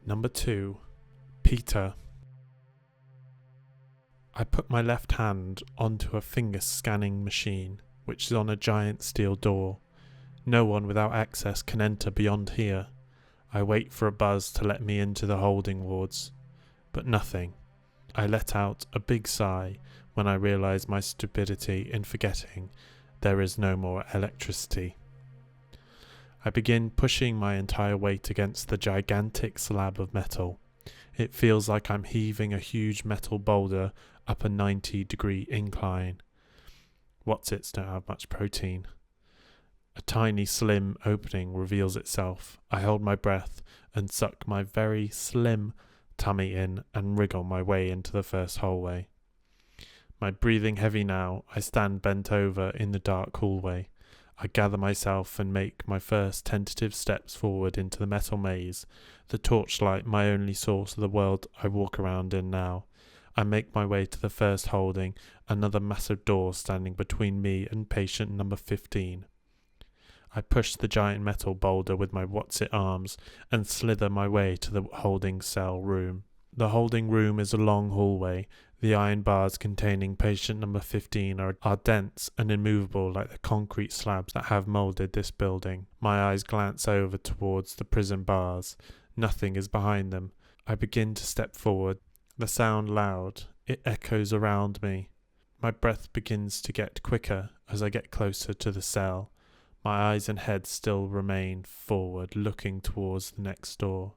Number 2. Peter. I put my left hand onto a finger scanning machine, which is on a giant steel door. No one without access can enter beyond here. I wait for a buzz to let me into the holding wards, but nothing. I let out a big sigh when I realize my stupidity in forgetting there is no more electricity. I begin pushing my entire weight against the gigantic slab of metal. It feels like I'm heaving a huge metal boulder up a 90-degree incline. Whatsits don't have much protein. A tiny slim opening reveals itself. I hold my breath and suck my very slim tummy in and wriggle my way into the first hallway. My breathing heavy now, I stand bent over in the dark hallway. I gather myself and make my first tentative steps forward into the metal maze, the torchlight my only source of the world I walk around in now. I make my way to the first holding, another massive door standing between me and patient number 15. I push the giant metal boulder with my whatsit arms and slither my way to the holding cell room. The holding room is a long hallway. The iron bars containing patient number 15 are dense and immovable like the concrete slabs that have moulded this building. My eyes glance over towards the prison bars. Nothing is behind them. I begin to step forward. The sound loud. It echoes around me. My breath begins to get quicker as I get closer to the cell. My eyes and head still remain forward, looking towards the next door.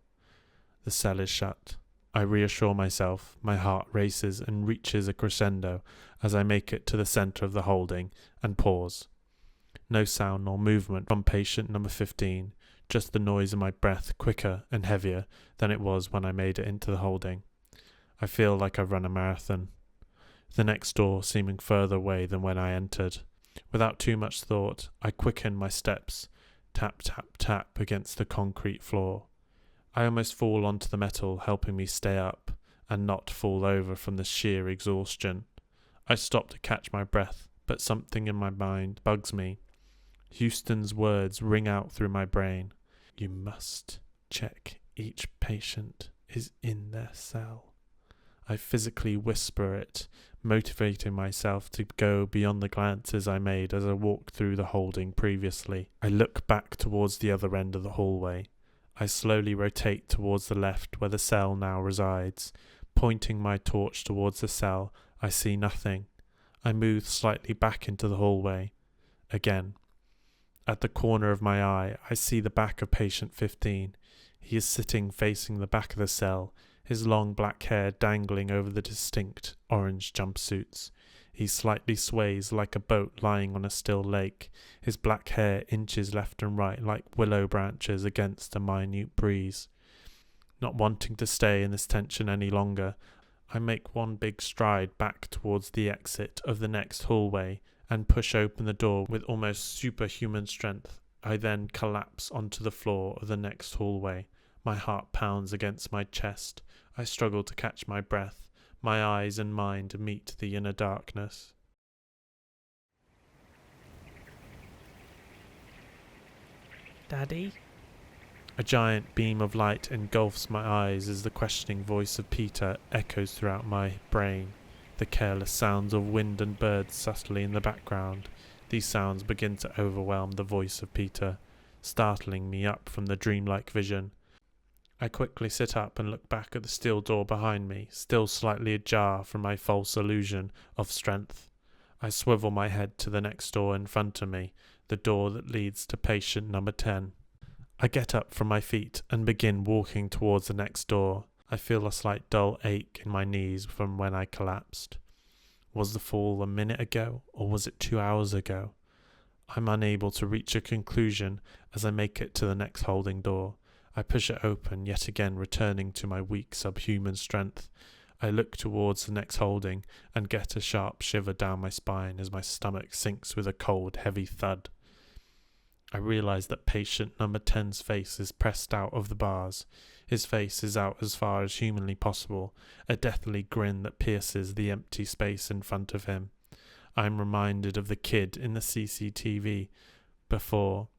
The cell is shut. I reassure myself. My heart races and reaches a crescendo as I make it to the centre of the holding and pause. No sound nor movement from patient number 15, just the noise of my breath quicker and heavier than it was when I made it into the holding. I feel like I've run a marathon. The next door seeming further away than when I entered. Without too much thought, I quicken my steps, tap, tap, tap against the concrete floor. I almost fall onto the metal, helping me stay up and not fall over from the sheer exhaustion. I stop to catch my breath, but something in my mind bugs me. Houston's words ring out through my brain. You must check each patient is in their cell. I physically whisper it, motivating myself to go beyond the glances I made as I walked through the holding previously. I look back towards the other end of the hallway. I slowly rotate towards the left where the cell now resides. Pointing my torch towards the cell, I see nothing. I move slightly back into the hallway. Again. At the corner of my eye, I see the back of patient 15. He is sitting facing the back of the cell, his long black hair dangling over the distinct orange jumpsuits. He slightly sways like a boat lying on a still lake. His black hair inches left and right like willow branches against a minute breeze. Not wanting to stay in this tension any longer, I make one big stride back towards the exit of the next hallway and push open the door with almost superhuman strength. I then collapse onto the floor of the next hallway. My heart pounds against my chest. I struggle to catch my breath. My eyes and mind meet the inner darkness. Daddy? A giant beam of light engulfs my eyes as the questioning voice of Peter echoes throughout my brain. The careless sounds of wind and birds subtly in the background. These sounds begin to overwhelm the voice of Peter, startling me up from the dreamlike vision. I quickly sit up and look back at the steel door behind me, still slightly ajar from my false illusion of strength. I swivel my head to the next door in front of me, the door that leads to patient number 10. I get up from my feet and begin walking towards the next door. I feel a slight dull ache in my knees from when I collapsed. Was the fall a minute ago, or was it 2 hours ago? I'm unable to reach a conclusion as I make it to the next holding door. I push it open, yet again returning to my weak subhuman strength. I look towards the next holding and get a sharp shiver down my spine as my stomach sinks with a cold, heavy thud. I realize that patient number 10's face is pressed out of the bars. His face is out as far as humanly possible, a deathly grin that pierces the empty space in front of him. I am reminded of the kid in the CCTV before.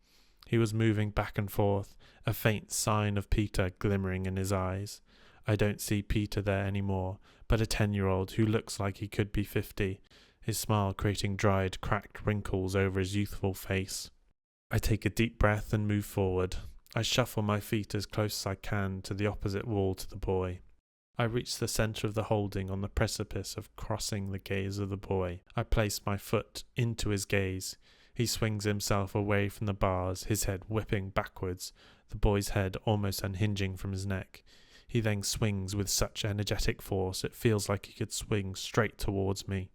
He was moving back and forth, a faint sign of Peter glimmering in his eyes. I don't see Peter there anymore, but a 10-year-old who looks like he could be 50, his smile creating dried, cracked wrinkles over his youthful face. I take a deep breath and move forward. I shuffle my feet as close as I can to the opposite wall to the boy. I reach the centre of the holding on the precipice of crossing the gaze of the boy. I place my foot into his gaze. He swings himself away from the bars, his head whipping backwards, the boy's head almost unhinging from his neck. He then swings with such energetic force it feels like he could swing straight towards me.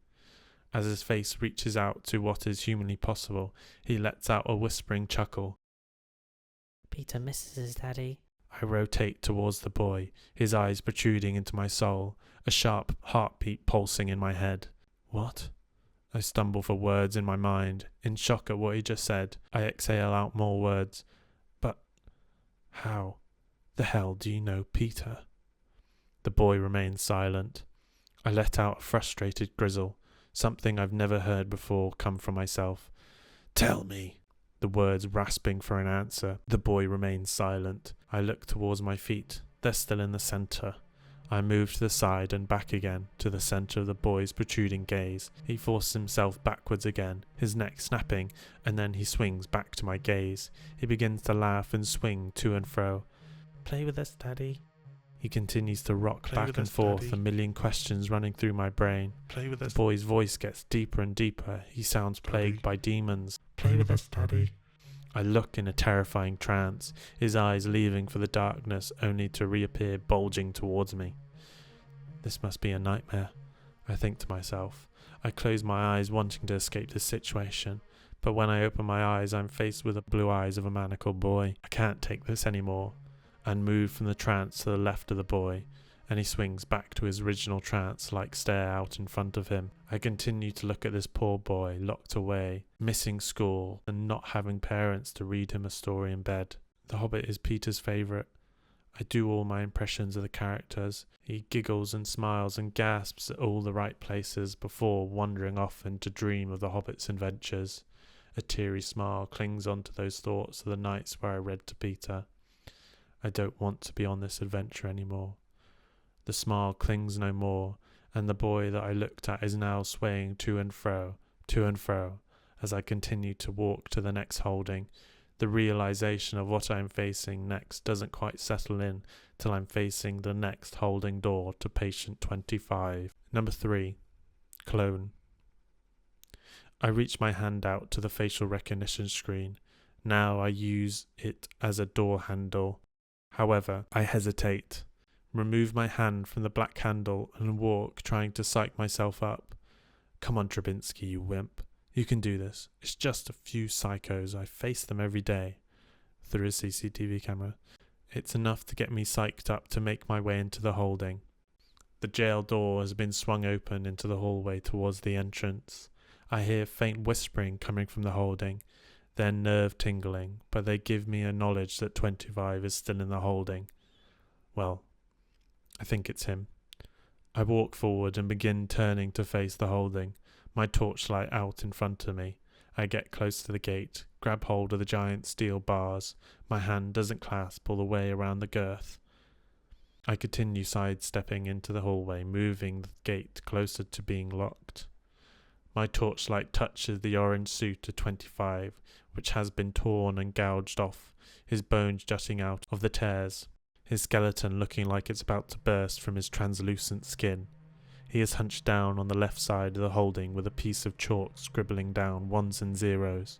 As his face reaches out to what is humanly possible, he lets out a whispering chuckle. Peter misses his daddy. I rotate towards the boy, his eyes protruding into my soul, a sharp heartbeat pulsing in my head. What? I stumble for words in my mind, in shock at what he just said. I exhale out more words. But how the hell do you know Peter? The boy remains silent. I let out a frustrated grizzle, something I've never heard before come from myself. Tell me. The words rasping for an answer. The boy remains silent. I look towards my feet. They're still in the centre. I move to the side and back again, to the centre of the boy's protruding gaze. He forces himself backwards again, his neck snapping, and then he swings back to my gaze. He begins to laugh and swing to and fro. Play with us, Daddy. He continues to rock back and forth, Daddy. a million questions running through my brain. Play with The us. boy's voice gets deeper and deeper. He sounds plagued by demons. Play with us, Daddy. I look in a terrifying trance, his eyes leaving for the darkness only to reappear bulging towards me. This must be a nightmare, I think to myself. I close my eyes wanting to escape this situation, but when I open my eyes I'm faced with the blue eyes of a manacled boy. I can't take this anymore, and move from the trance to the left of the boy, and he swings back to his original trance-like stare out in front of him. I continue to look at this poor boy, locked away, missing school, and not having parents to read him a story in bed. The Hobbit is Peter's favourite. I do all my impressions of the characters. He giggles and smiles and gasps at all the right places before wandering off into dream of the Hobbit's adventures. A teary smile clings onto those thoughts of the nights where I read to Peter. I don't want to be on this adventure anymore. The smile clings no more, and the boy that I looked at is now swaying to and fro, as I continue to walk to the next holding. The realization of what I'm facing next doesn't quite settle in till I'm facing the next holding door to patient 25. Number 3. Clone. I reach my hand out to the facial recognition screen. Now I use it as a door handle. However, I hesitate. Remove my hand from the black handle and walk, trying to psych myself up. Come on, Trubinsky, you wimp. You can do this. It's just a few psychos. I face them every day. Through a CCTV camera. It's enough to get me psyched up to make my way into the holding. The jail door has been swung open into the hallway towards the entrance. I hear faint whispering coming from the holding, then nerve tingling, but they give me a knowledge that 25 is still in the holding. Well, I think it's him. I walk forward and begin turning to face the holding, my torchlight out in front of me. I get close to the gate, grab hold of the giant steel bars. My hand doesn't clasp all the way around the girth. I continue sidestepping into the hallway, moving the gate closer to being locked. My torchlight touches the orange suit of 25, which has been torn and gouged off, his bones jutting out of the tears, his skeleton looking like it's about to burst from his translucent skin. He is hunched down on the left side of the holding with a piece of chalk scribbling down ones and zeros.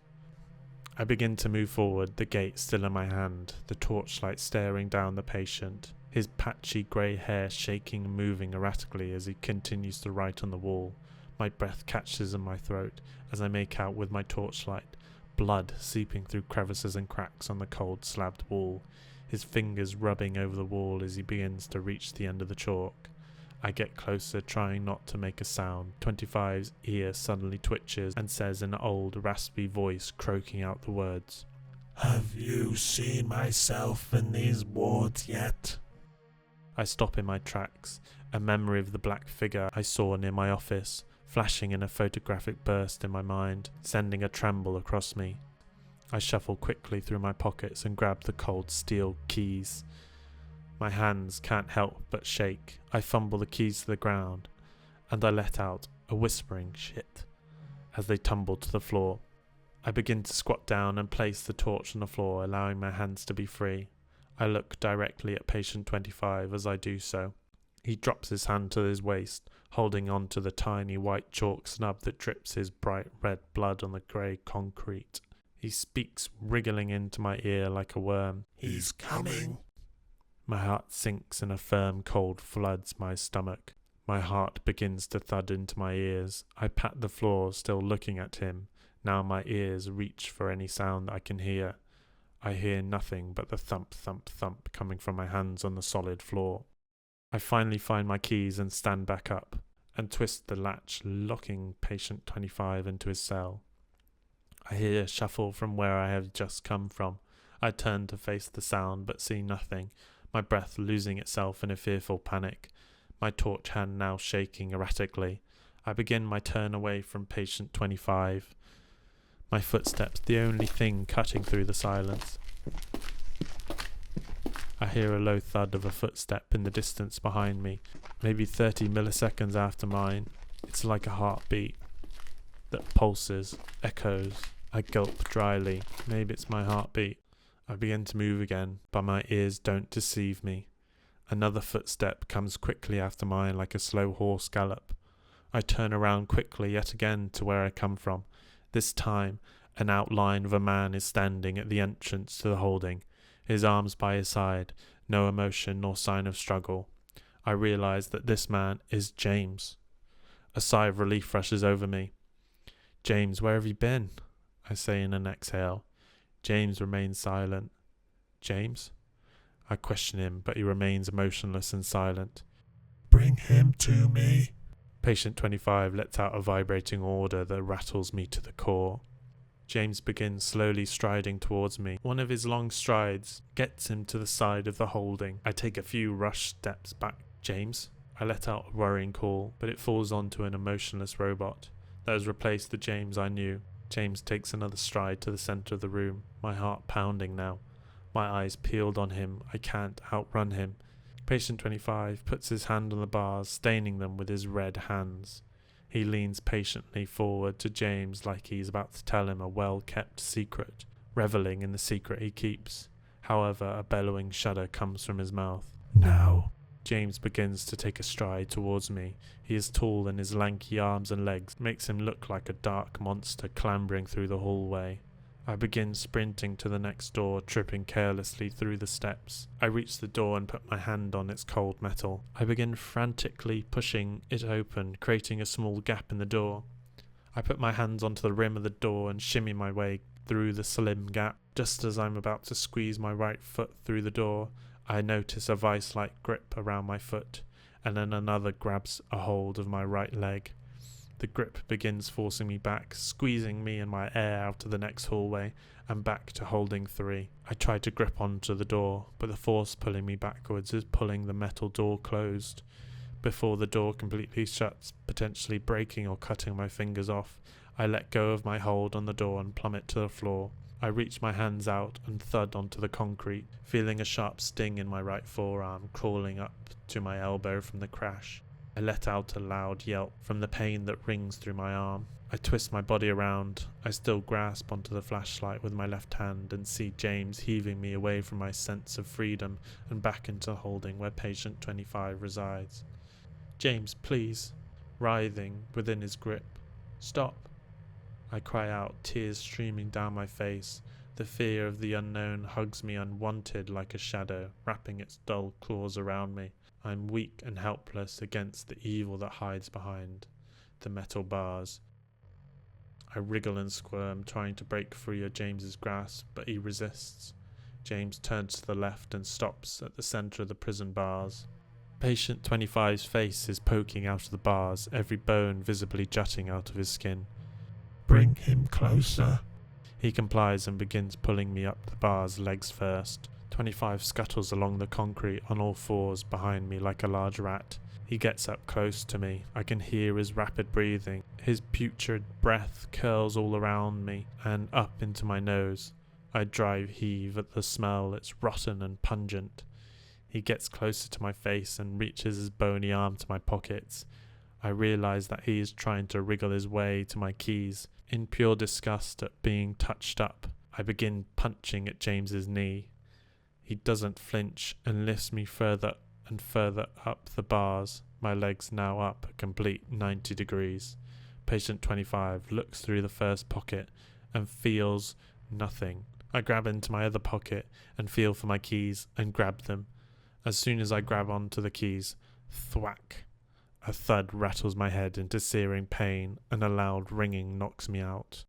I begin to move forward, the gate still in my hand, the torchlight staring down the patient, his patchy grey hair shaking and moving erratically as he continues to write on the wall. My breath catches in my throat as I make out with my torchlight, blood seeping through crevices and cracks on the cold slabbed wall, his fingers rubbing over the wall as he begins to reach the end of the chalk. I get closer, trying not to make a sound. 25's ear suddenly twitches and says in an old, raspy voice, croaking out the words, Have you seen myself in these wards yet? I stop in my tracks, a memory of the black figure I saw near my office, flashing in a photographic burst in my mind, sending a tremble across me. I shuffle quickly through my pockets and grab the cold steel keys. My hands can't help but shake. I fumble the keys to the ground, and I let out a whispering shit as they tumble to the floor. I begin to squat down and place the torch on the floor, allowing my hands to be free. I look directly at patient 25 as I do so. He drops his hand to his waist, holding on to the tiny white chalk snub that drips his bright red blood on the grey concrete. He speaks, wriggling into my ear like a worm. He's coming. My heart sinks and a firm cold floods my stomach. My heart begins to thud into my ears. I pat the floor, still looking at him. Now my ears reach for any sound I can hear. I hear nothing but the thump, thump, thump coming from my hands on the solid floor. I finally find my keys and stand back up and twist the latch, locking patient 25 into his cell. I hear a shuffle from where I have just come from. I turn to face the sound but see nothing, my breath losing itself in a fearful panic, my torch hand now shaking erratically. I begin my turn away from patient 25. My footsteps the only thing cutting through the silence. I hear a low thud of a footstep in the distance behind me, maybe 30 milliseconds after mine. It's like a heartbeat that pulses, echoes. I gulp dryly. Maybe it's my heartbeat. I begin to move again, but my ears don't deceive me. Another footstep comes quickly after mine like a slow horse gallop. I turn around quickly yet again to where I come from. This time, an outline of a man is standing at the entrance to the holding, his arms by his side, no emotion nor sign of struggle. I realize that this man is James. A sigh of relief rushes over me. "James, where have you been?" I say in an exhale. James remains silent. "James?" I question him, but he remains emotionless and silent. Bring him to me. Patient 25 lets out a vibrating order that rattles me to the core. James begins slowly striding towards me. One of his long strides gets him to the side of the holding. I take a few rush steps back. "James?" I let out a worrying call, but it falls onto an emotionless robot that has replaced the James I knew. James takes another stride to the centre of the room, my heart pounding now. My eyes peeled on him. I can't outrun him. Patient 25 puts his hand on the bars, staining them with his red hands. He leans patiently forward to James like he's about to tell him a well-kept secret, revelling in the secret he keeps. However, a bellowing shudder comes from his mouth. Now. James begins to take a stride towards me. He is tall, and his lanky arms and legs makes him look like a dark monster clambering through the hallway. I begin sprinting to the next door, tripping carelessly through the steps. I reach the door and put my hand on its cold metal. I begin frantically pushing it open, creating a small gap in the door. I put my hands onto the rim of the door and shimmy my way through the slim gap. Just as I'm about to squeeze my right foot through the door, I notice a vice-like grip around my foot, and then another grabs a hold of my right leg. The grip begins forcing me back, squeezing me and my air out to the next hallway and back to holding 3. I try to grip onto the door, but the force pulling me backwards is pulling the metal door closed. Before the door completely shuts, potentially breaking or cutting my fingers off, I let go of my hold on the door and plummet to the floor. I reach my hands out and thud onto the concrete, feeling a sharp sting in my right forearm crawling up to my elbow from the crash. I let out a loud yelp from the pain that rings through my arm. I twist my body around. I still grasp onto the flashlight with my left hand and see James heaving me away from my sense of freedom and back into the holding where patient 25 resides. "James, please," writhing within his grip. "Stop." I cry out, tears streaming down my face. The fear of the unknown hugs me unwanted like a shadow, wrapping its dull claws around me. I'm weak and helpless against the evil that hides behind the metal bars. I wriggle and squirm, trying to break free of James's grasp, but he resists. James turns to the left and stops at the centre of the prison bars. Patient 25's face is poking out of the bars, every bone visibly jutting out of his skin. Bring him closer. He complies and begins pulling me up the bars, legs first. 25 scuttles along the concrete on all fours behind me like a large rat. He gets up close to me. I can hear his rapid breathing. His putrid breath curls all around me and up into my nose. I dry heave at the smell. It's rotten and pungent. He gets closer to my face and reaches his bony arm to my pockets. I realize that he is trying to wriggle his way to my keys. In pure disgust at being touched up, I begin punching at James's knee. He doesn't flinch and lifts me further and further up the bars, my legs now up a complete 90 degrees. Patient 25 looks through the first pocket and feels nothing. I grab into my other pocket and feel for my keys and grab them. As soon as I grab onto the keys, thwack! A thud rattles my head into searing pain and a loud ringing knocks me out.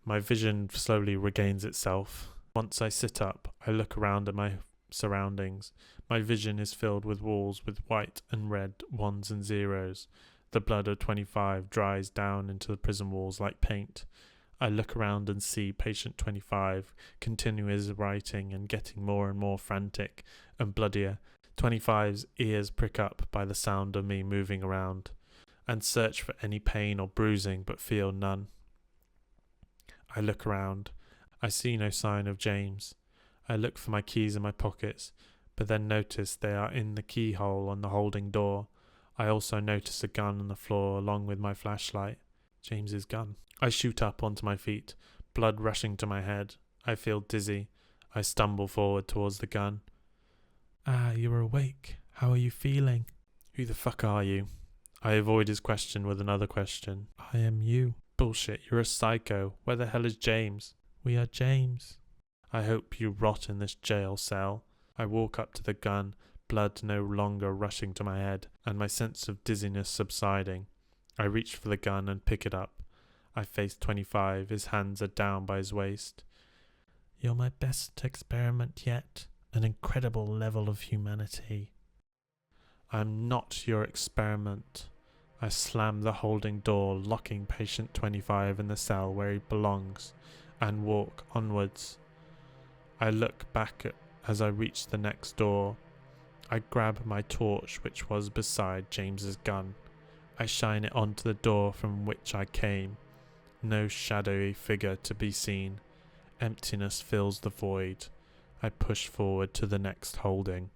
My vision slowly regains itself. Once I sit up, I look around at my surroundings. My vision is filled with walls with white and red ones and zeros. The blood of 25 dries down into the prison walls like paint. I look around and see patient 25 continue his writing and getting more and more frantic and bloodier. 25's ears prick up by the sound of me moving around and search for any pain or bruising but feel none. I look around. I see no sign of James. I look for my keys in my pockets, but then notice they are in the keyhole on the holding door. I also notice a gun on the floor along with my flashlight. James's gun. I shoot up onto my feet, blood rushing to my head. I feel dizzy. I stumble forward towards the gun. Ah, you're awake. How are you feeling? Who the fuck are you? I avoid his question with another question. I am you. Bullshit, you're a psycho. Where the hell is James? We are James. I hope you rot in this jail cell. I walk up to the gun, blood no longer rushing to my head, and my sense of dizziness subsiding. I reach for the gun and pick it up. I face 25, his hands are down by his waist. You're my best experiment yet. An incredible level of humanity. I'm not your experiment. I slam the holding door, locking patient 25 in the cell where he belongs, and walk onwards. I look back as I reach the next door. I grab my torch, which was beside James's gun. I shine it onto the door from which I came. No shadowy figure to be seen. Emptiness fills the void. I push forward to the next holding.